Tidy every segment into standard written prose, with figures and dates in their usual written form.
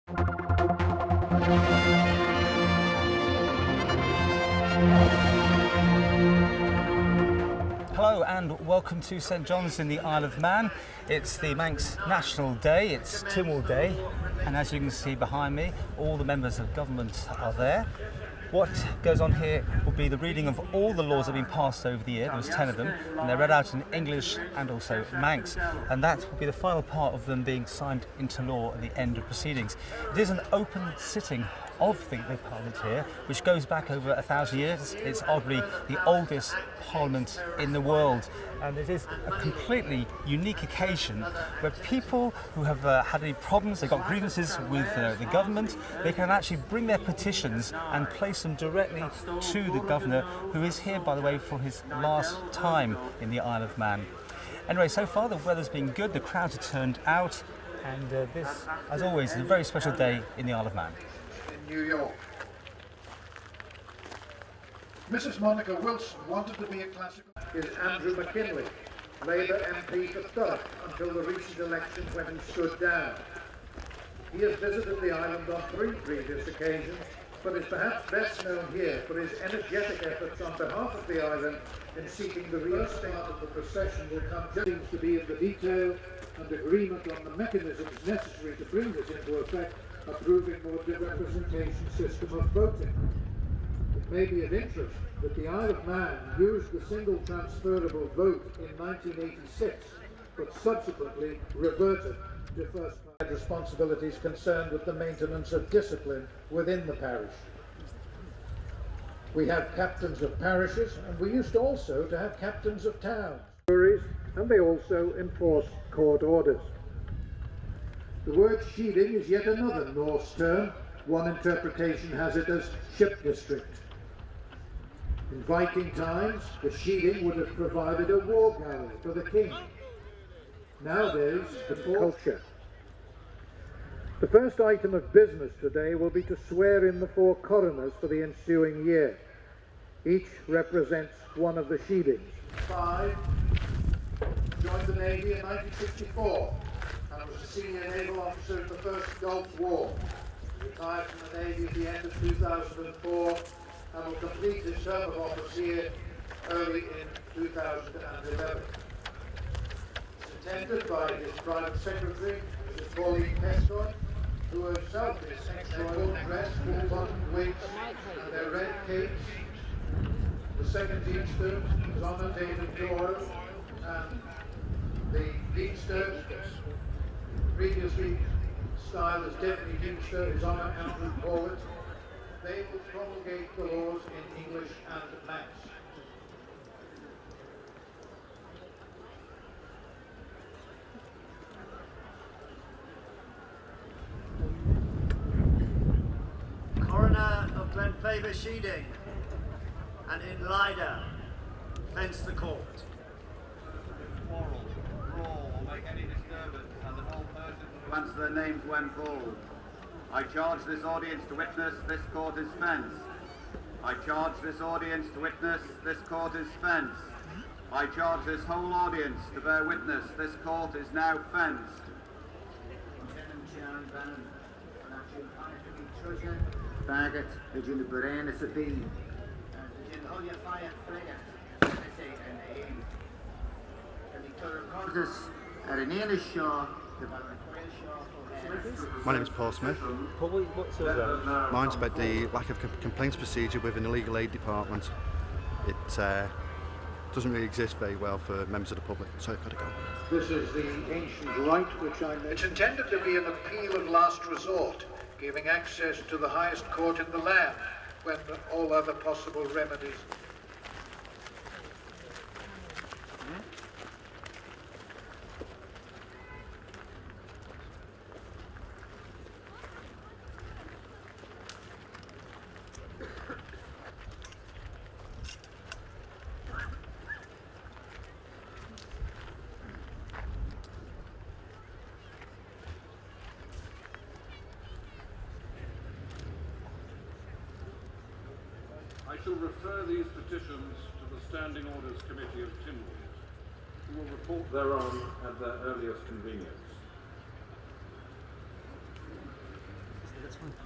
Hello and welcome to St John's in the Isle of Man. It's the Manx National Day, it's Tynwald Day, and as you can see behind me, all the members of government are there. What goes on here will be the reading of all the laws that have been passed over the year. There was 10 of them, and they're read out in English and also Manx, and that will be the final part of them being signed into law at the end of proceedings. It is an open sitting of the Parliament here, which goes back over 1,000 years. It's arguably the oldest Parliament in the world, and it is a completely unique occasion where people who have had any problems, they've got grievances with the government, they can actually bring their petitions and place them directly to the Governor, who is here, by the way, for his last time in the Isle of Man. Anyway, so far the weather's been good, the crowds have turned out, and this, as always, is a very special day in the Isle of Man. New York. Mrs. Monica Wilson wanted to be a classical. Is Andrew McKinley, Labour MP for Thurrock until the recent elections when he stood down. He has visited the island on 3 previous occasions, but is perhaps best known here for his energetic efforts on behalf of the island in seeking the restart of the procession will come seems to be in the detail and agreement on the mechanisms necessary to bring this into effect, approving more representation system of voting. It may be of interest that the Isle of Man used the single transferable vote in 1986, but subsequently reverted to first class responsibilities concerned with the maintenance of discipline within the parish. We have captains of parishes, and we used also to have captains of towns. And they also enforce court orders. The word sheading is yet another Norse term. One interpretation has it as ship district. In Viking times, the sheading would have provided a war galley for the king. Nowadays, the culture. The first item of business today will be to swear in the 4 coroners for the ensuing year. Each represents one of the sheadings. 5. Joined the Navy in 1964. And was a senior naval officer in the First Gulf War. He retired from the Navy at the end of 2004 and will complete his term of office here early in 2011. He's attended by his private secretary, Mrs. Pauline Pescoy, who herself is ex-royal, dressed full button wigs and their red capes. The second Deemster is Honour David Doyle, and the Deemster, previously styled as Deputy Deemster, is Honour Andrew Pollard. They will promulgate the laws in English and Manx. Coroner of Glenfaver Sheading and in Lyda, fence the court. Quarrel, brawl, or make any disturbance, and that all persons who answer their names when called. I charge this audience to witness, this court is fenced. I charge this audience to witness, this court is fenced. I charge this whole audience to bear witness, this court is now fenced. Bagat, Virginia Burana Sabine, Virginia Holia Fire Frega, at an English Shaw, My name is Paul Smith. Paul, what's your Mine's about the lack of complaints procedure within the legal aid department. It doesn't really exist very well for members of the public, so I've got to go. This is the ancient right which I mentioned. It's intended to be an appeal of last resort, giving access to the highest court in the land when all other possible remedies. I shall refer these petitions to the Standing Orders Committee of Tynwald, who will report thereon at their earliest convenience.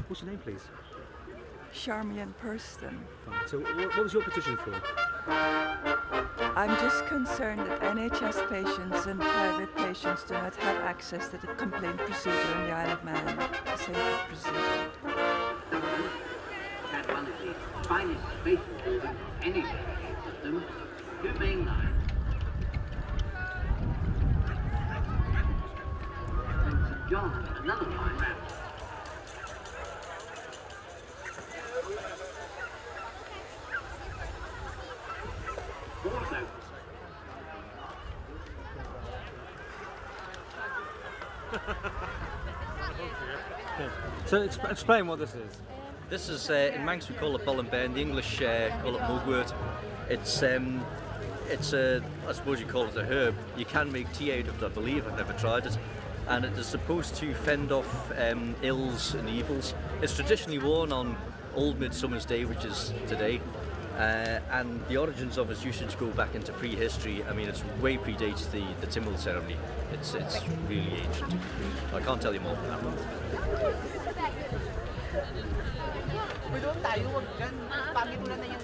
What's your name, please? Charmian Purston. Fine. So what was your petition for? I'm just concerned that NHS patients and private patients do not have access to the complaint procedure in the Isle of Man, the safety procedure. Had one of the finest spaces buildings of any television system, 2 main lines. And St John's had another fine round. Also, So explain what this is. This is, in Manx we call it Bull and Burn, the English call it mugwort. It's a, I suppose you call it a herb. You can make tea out of it, I believe, I've never tried it. And it is supposed to fend off ills and evils. It's traditionally worn on Old Midsummer's Day, which is today. And the origins of its usage go back into prehistory. I mean, it's way predates the Tynwald ceremony. It's really ancient. I can't tell you more than that. Belum tayo, wag dyan. Pangit mo na yan.